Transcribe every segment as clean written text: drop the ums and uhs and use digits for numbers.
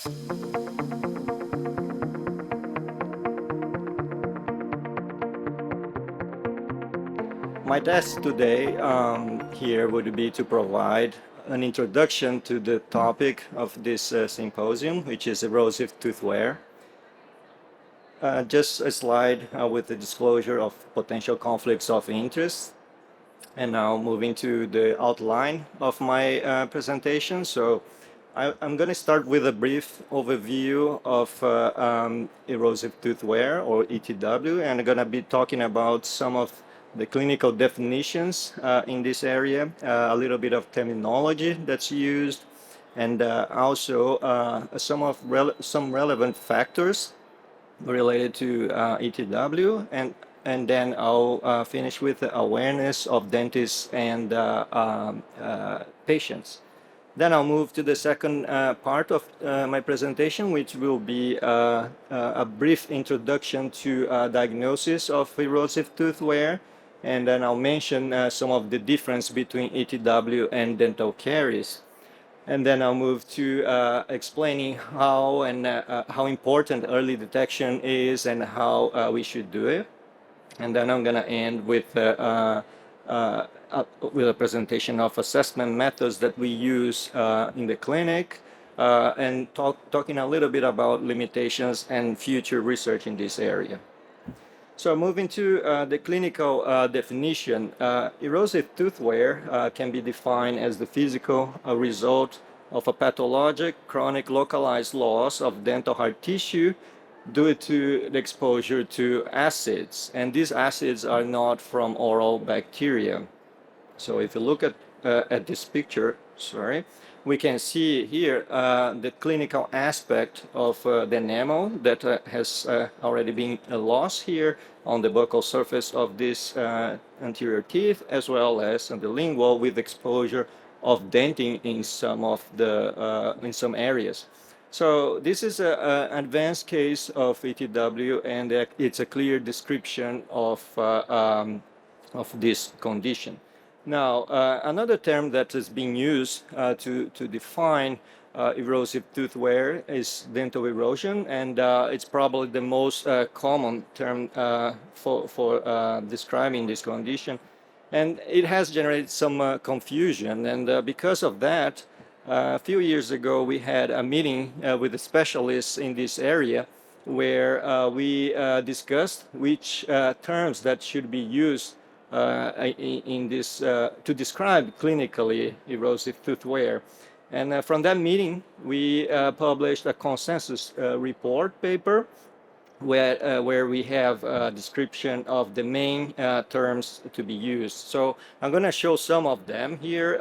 My task today here would be to provide an introduction to the topic of this symposium, which is erosive tooth wear. Just a slide with the disclosure of potential conflicts of interest. And now moving to the outline of my presentation. So I'm going to start with a brief overview of erosive tooth wear, or ETW, and I'm going to be talking about some of the clinical definitions in this area, a little bit of terminology that's used, and also some relevant factors related to ETW, and then I'll finish with the awareness of dentists and patients. Then I'll move to the second part of my presentation, which will be a brief introduction to diagnosis of erosive tooth wear, and then I'll mention some of the difference between ETW and dental caries. And then I'll move to explaining how important early detection is and how we should do it. And then I'm going to end with a presentation of assessment methods that we use in the clinic, and talking a little bit about limitations and future research in this area. So moving to the clinical definition, erosive tooth wear can be defined as the physical result of a pathologic chronic localized loss of dental hard tissue due to the exposure to acids. And these acids are not from oral bacteria. So if you look at this picture, we can see here the clinical aspect of the enamel that has already been lost here on the buccal surface of this anterior teeth, as well as on the lingual with exposure of denting in some of the in some areas. So this is an advanced case of ETW, and it's a clear description of this condition. Now, another term that is being used to define erosive tooth wear is dental erosion, and it's probably the most common term for describing this condition. And it has generated some confusion, and because of that, a few years ago we had a meeting with the specialists in this area where we discussed which terms that should be used in this to describe clinically erosive tooth wear. And from that meeting, we published a consensus report paper where we have a description of the main terms to be used. So I'm going to show some of them here.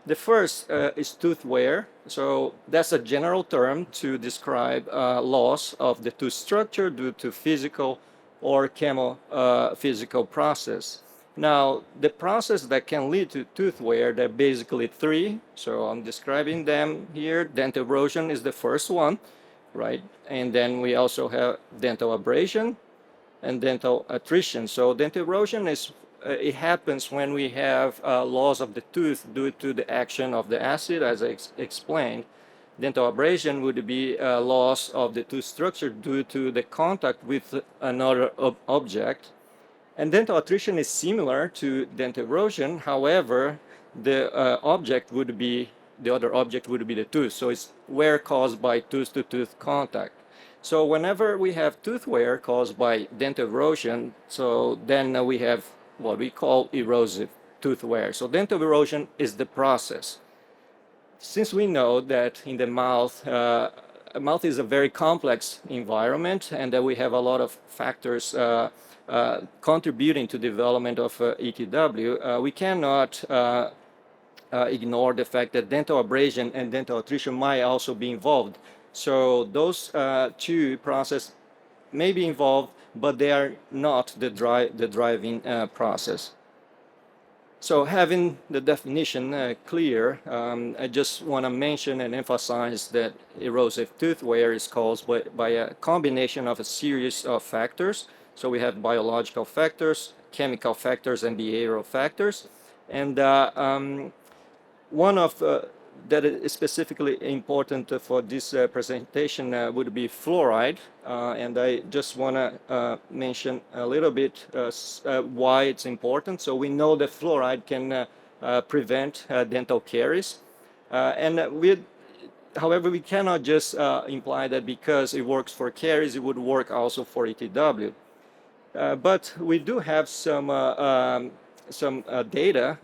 The first is tooth wear. So that's a general term to describe loss of the tooth structure due to physical or chemo-physical process. Now, the process that can lead to tooth wear, there are basically three. So I'm describing them here. Dental erosion is the first one, right? And then we also have dental abrasion and dental attrition. So dental erosion it happens when we have loss of the tooth due to the action of the acid, as I explained. Dental abrasion would be loss of the tooth structure due to the contact with another object. And dental attrition is similar to dental erosion. However, the other object would be the tooth. So it's wear caused by tooth-to-tooth contact. So whenever we have tooth wear caused by dental erosion, so then we have what we call erosive tooth wear. So dental erosion is the process. Since we know that in the mouth is a very complex environment, and that we have a lot of factors contributing to development of ETW, we cannot ignore the fact that dental abrasion and dental attrition might also be involved. So those two processes may be involved, but they are not the driving process. So having the definition clear, I just want to mention and emphasize that erosive tooth wear is caused by a combination of a series of factors. So we have biological factors, chemical factors, and behavioral factors. And one of that is specifically important for this presentation would be fluoride. And I just want to mention a little bit why it's important. So we know that fluoride can prevent dental caries. However, we cannot just imply that because it works for caries, it would work also for ETW. But we do have some data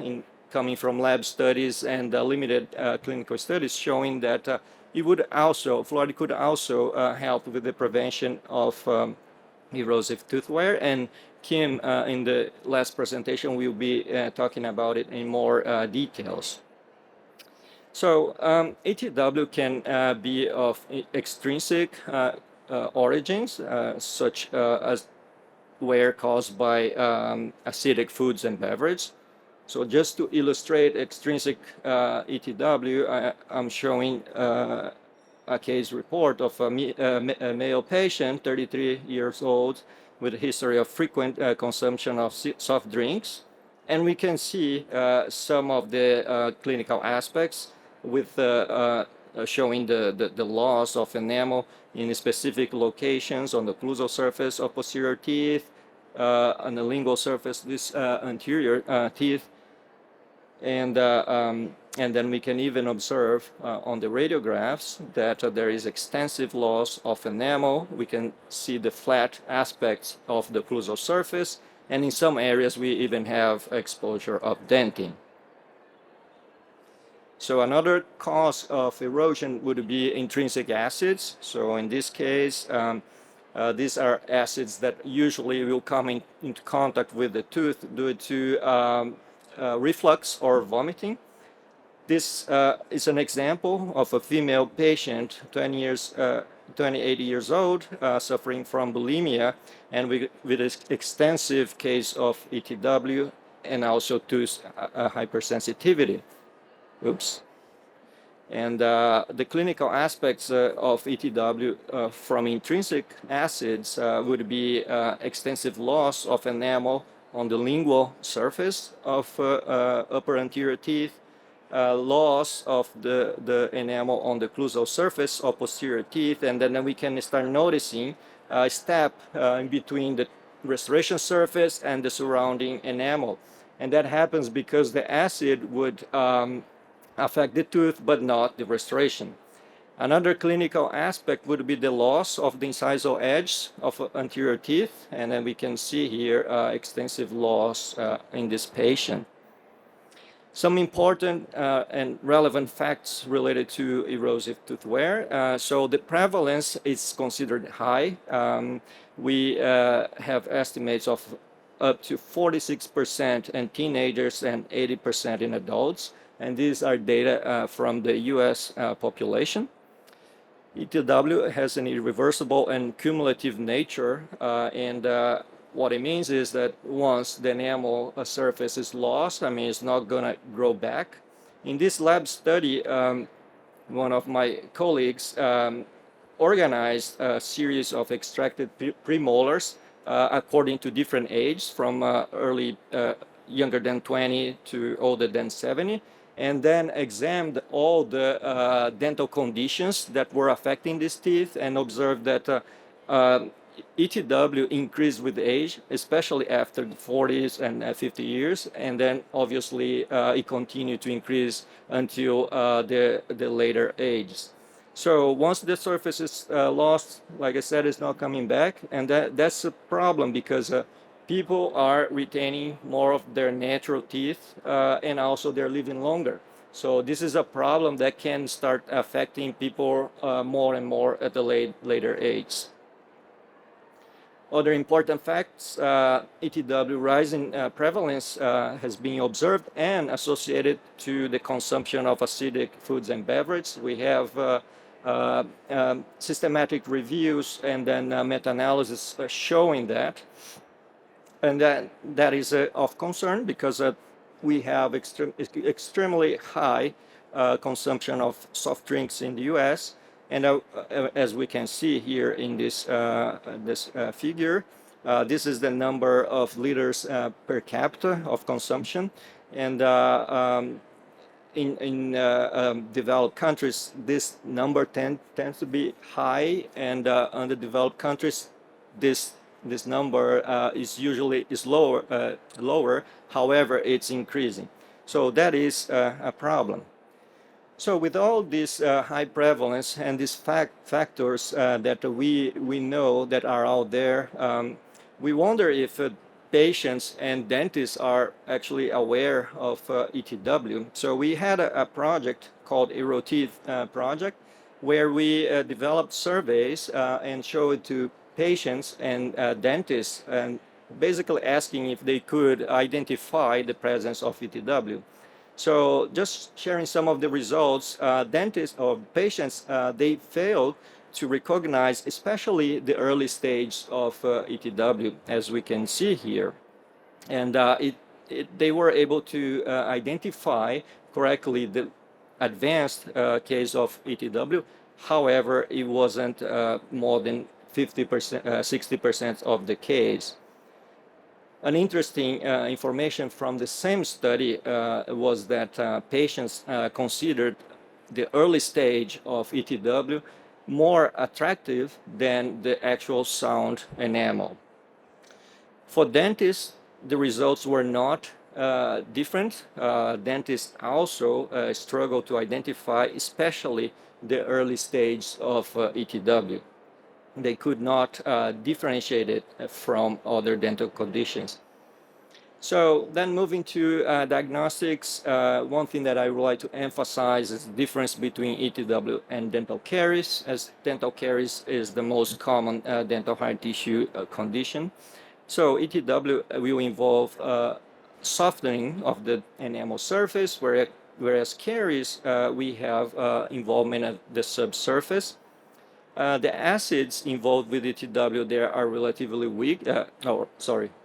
coming from lab studies and limited clinical studies showing that fluoride could also help with the prevention of erosive tooth wear. And Kim, in the last presentation, will be talking about it in more details. So ATW can be of extrinsic origins, such as wear caused by acidic foods and beverage. So just to illustrate extrinsic ETW, I'm showing a case report of a male patient, 33 years old, with a history of frequent consumption of soft drinks. And we can see some of the clinical aspects with showing the loss of enamel in specific locations on the occlusal surface of posterior teeth, on the lingual surface, this anterior teeth. And then we can even observe on the radiographs that there is extensive loss of enamel. We can see the flat aspects of the occlusal surface, and in some areas we even have exposure of dentin. So another cause of erosion would be intrinsic acids. So in this case, these are acids that usually will come into contact with the tooth due to reflux or vomiting. This is an example of a female patient, 28 years old, suffering from bulimia and with an extensive case of ETW and also tooth hypersensitivity. Oops. And the clinical aspects of ETW from intrinsic acids would be extensive loss of enamel on the lingual surface of upper anterior teeth, loss of the enamel on the occlusal surface of posterior teeth, and then we can start noticing a step in between the restoration surface and the surrounding enamel. And that happens because the acid would affect the tooth, but not the restoration. Another clinical aspect would be the loss of the incisal edge of anterior teeth, and then we can see here extensive loss in this patient. Some important and relevant facts related to erosive tooth wear. So the prevalence is considered high. We have estimates of up to 46% in teenagers and 80% in adults. And these are data from the US population. ETW has an irreversible and cumulative nature, and what it means is that once the enamel surface is lost, it's not going to grow back. In this lab study, one of my colleagues organized a series of extracted premolars according to different ages, from younger than 20 to older than 70. And then examined all the dental conditions that were affecting these teeth and observed that ETW increased with age, especially after the 40s and 50 years. And then obviously it continued to increase until the later ages. So once the surface is lost, like I said, it's not coming back. And that's a problem because people are retaining more of their natural teeth and also they're living longer. So this is a problem that can start affecting people more and more at the later age. Other important facts, ETW rising prevalence has been observed and associated to the consumption of acidic foods and beverages. We have systematic reviews and then meta-analysis showing that. And that is of concern because we have extremely high consumption of soft drinks in the US. And as we can see here in this figure, this is the number of liters per capita of consumption. And in developed countries, this number tends to be high, and underdeveloped countries, this number is usually lower. However, it's increasing. So that is a problem. So with all this high prevalence and these factors that we know that are out there, we wonder if patients and dentists are actually aware of ETW. So we had a project called EroTeeth project, where we developed surveys and showed to patients and dentists, and basically asking if they could identify the presence of ETW. So just sharing some of the results, dentists or patients, they failed to recognize especially the early stage of ETW, as we can see here. And they were able to identify correctly the advanced case of ETW. However, it wasn't more than 50%, 60% of the case. An interesting information from the same study was that patients considered the early stage of ETW more attractive than the actual sound enamel. For dentists, the results were not different. Dentists also struggle to identify, especially the early stage of ETW. They could not differentiate it from other dental conditions. So then moving to diagnostics, one thing that I would like to emphasize is the difference between ETW and dental caries, as dental caries is the most common dental hard tissue condition. So ETW will involve softening of the enamel surface, whereas caries, we have involvement of the subsurface. The acids involved with ETW there are relatively weak,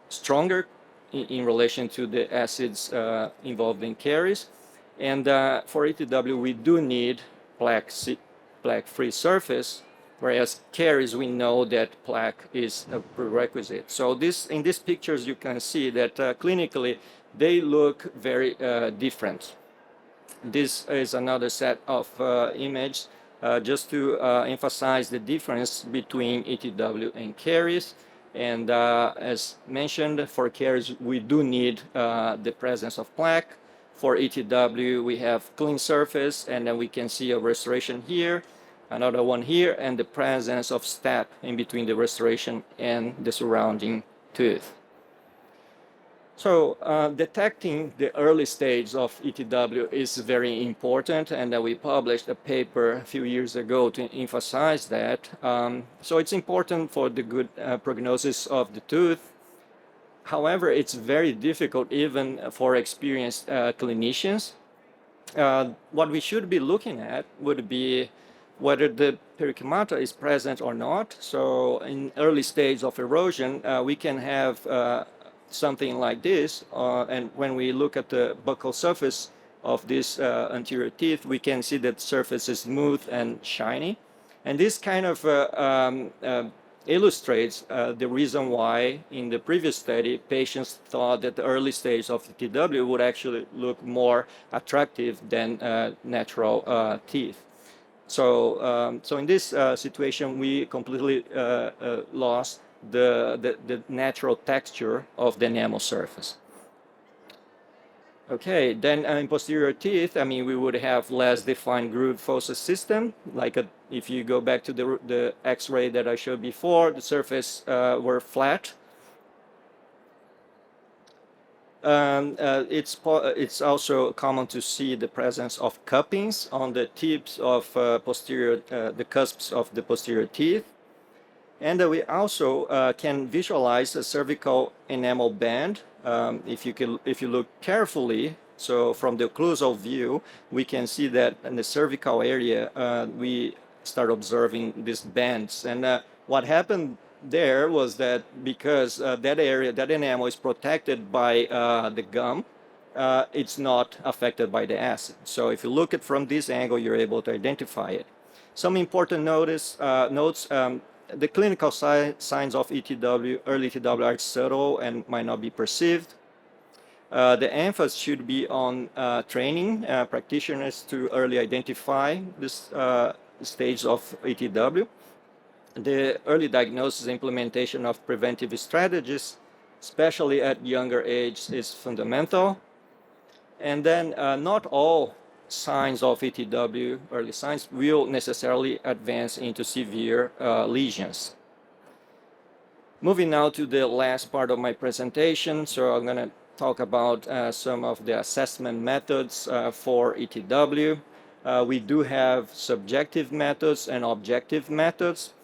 stronger in relation to the acids involved in caries. And for ETW, we do need plaque-free surface, whereas caries, we know that plaque is a prerequisite. So in these pictures, you can see that clinically, they look very different. This is another set of images just to emphasize the difference between ETW and caries. And as mentioned, for caries, we do need the presence of plaque. For ETW, we have clean surface, and then we can see a restoration here, another one here, and the presence of stap in between the restoration and the surrounding tooth. So detecting the early stage of ETW is very important, and we published a paper a few years ago to emphasize that. So it's important for the good prognosis of the tooth. However, it's very difficult even for experienced clinicians. What we should be looking at would be whether the perikymata is present or not. So in early stage of erosion, we can have something like this, and when we look at the buccal surface of this anterior teeth, we can see that the surface is smooth and shiny, and this kind of illustrates the reason why in the previous study patients thought that the early stage of ETW would actually look more attractive than natural teeth. So in this situation, we completely lost the natural texture of the enamel surface. Okay, then in posterior teeth, I mean, we would have less defined groove fossa system. Like if you go back to the X-ray that I showed before, the surface were flat. It's also common to see the presence of cuppings on the tips of the cusps of the posterior teeth. And we also can visualize a cervical enamel band. If you look carefully, so from the occlusal view, we can see that in the cervical area, we start observing these bands. And what happened there was that because that area, that enamel is protected by the gum, it's not affected by the acid. So if you look at from this angle, you're able to identify it. Some important notes. The clinical signs of ETW, early ETW, are subtle and might not be perceived. The emphasis should be on training practitioners to early identify this stage of ETW. The early diagnosis implementation of preventive strategies, especially at younger age, is fundamental. And then not all signs of ETW, early signs, will necessarily advance into severe lesions. Moving now to the last part of my presentation, so I'm going to talk about some of the assessment methods for ETW. We do have subjective methods and objective methods.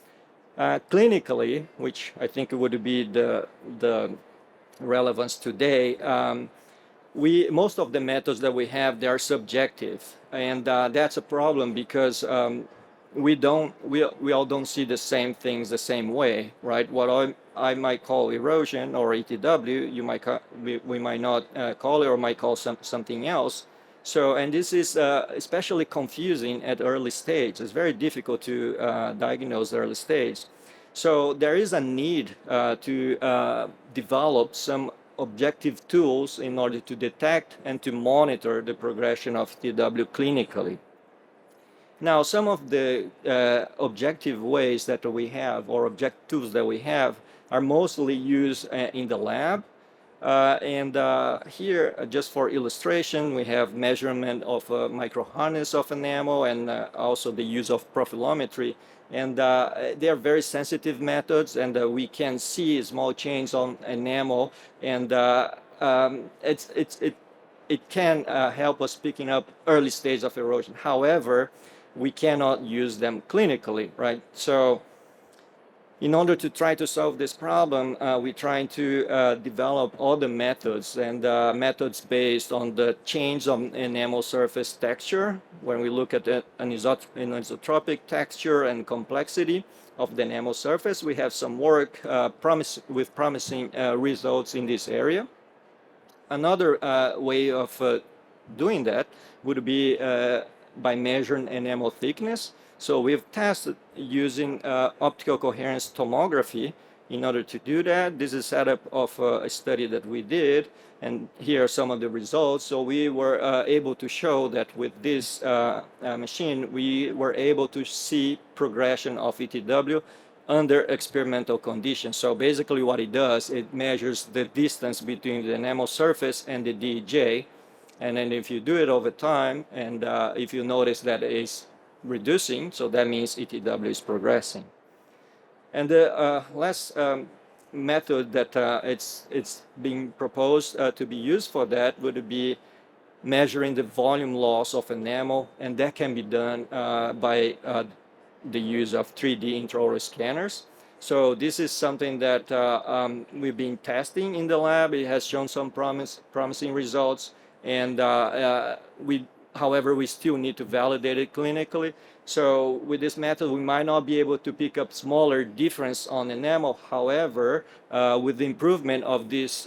Clinically, which I think would be the relevance today, most of the methods that we have, they are subjective, and that's a problem because we all don't see the same things the same way, right? What I might call erosion or ETW, we might not call it, or might call something else. So, and this is especially confusing at early stage. It's very difficult to diagnose early stage. So there is a need to develop some objective tools in order to detect and to monitor the progression of ETW clinically. Now, some of the objective ways that we have, or objective tools that we have, are mostly used in the lab. Here, just for illustration, we have measurement of microhardness of enamel, and also the use of profilometry. And they are very sensitive methods, and we can see small change on enamel, and it can help us picking up early stage of erosion. However, we cannot use them clinically, right? So in order to try to solve this problem, we're trying to develop other methods, and methods based on the change of enamel surface texture. When we look at an anisotropic texture and complexity of the enamel surface, we have some work with promising results in this area. Another way of doing that would be by measuring enamel thickness. So we've tested using optical coherence tomography in order to do that. This is a setup of a study that we did, and here are some of the results. So we were able to show that with this machine, we were able to see progression of ETW under experimental conditions. So basically what it does, it measures the distance between the enamel surface and the DEJ. And then if you do it over time, and if you notice that it's reducing, so that means ETW is progressing. And the last method that it's being proposed to be used for that would be measuring the volume loss of enamel, and that can be done by the use of 3D intraoral scanners. So this is something that we've been testing in the lab. It has shown some promising results, and however, we still need to validate it clinically. So with this method, we might not be able to pick up smaller difference on enamel. However, with the improvement of these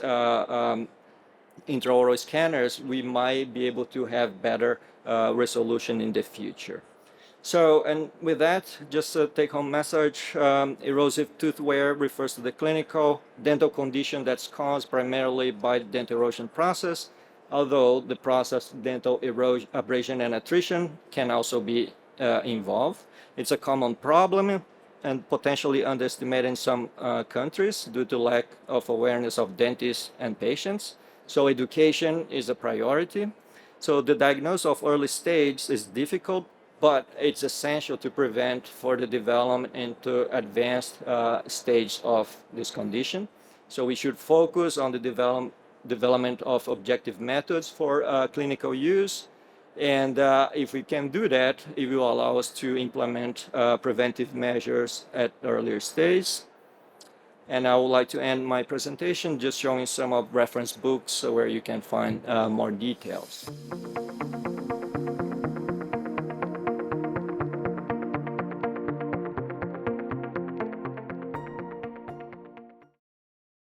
intraoral scanners, we might be able to have better resolution in the future. So, and with that, just a take-home message, erosive tooth wear refers to the clinical dental condition that's caused primarily by the dental erosion process, although the process dental erosion, abrasion, and attrition can also be involved. It's a common problem and potentially underestimated in some countries due to lack of awareness of dentists and patients. So education is a priority. So the diagnosis of early stage is difficult, but it's essential to prevent further development into advanced stage of this condition. So we should focus on the development of objective methods for clinical use. And if we can do that, it will allow us to implement preventive measures at earlier stage. And I would like to end my presentation just showing some of reference books where you can find more details.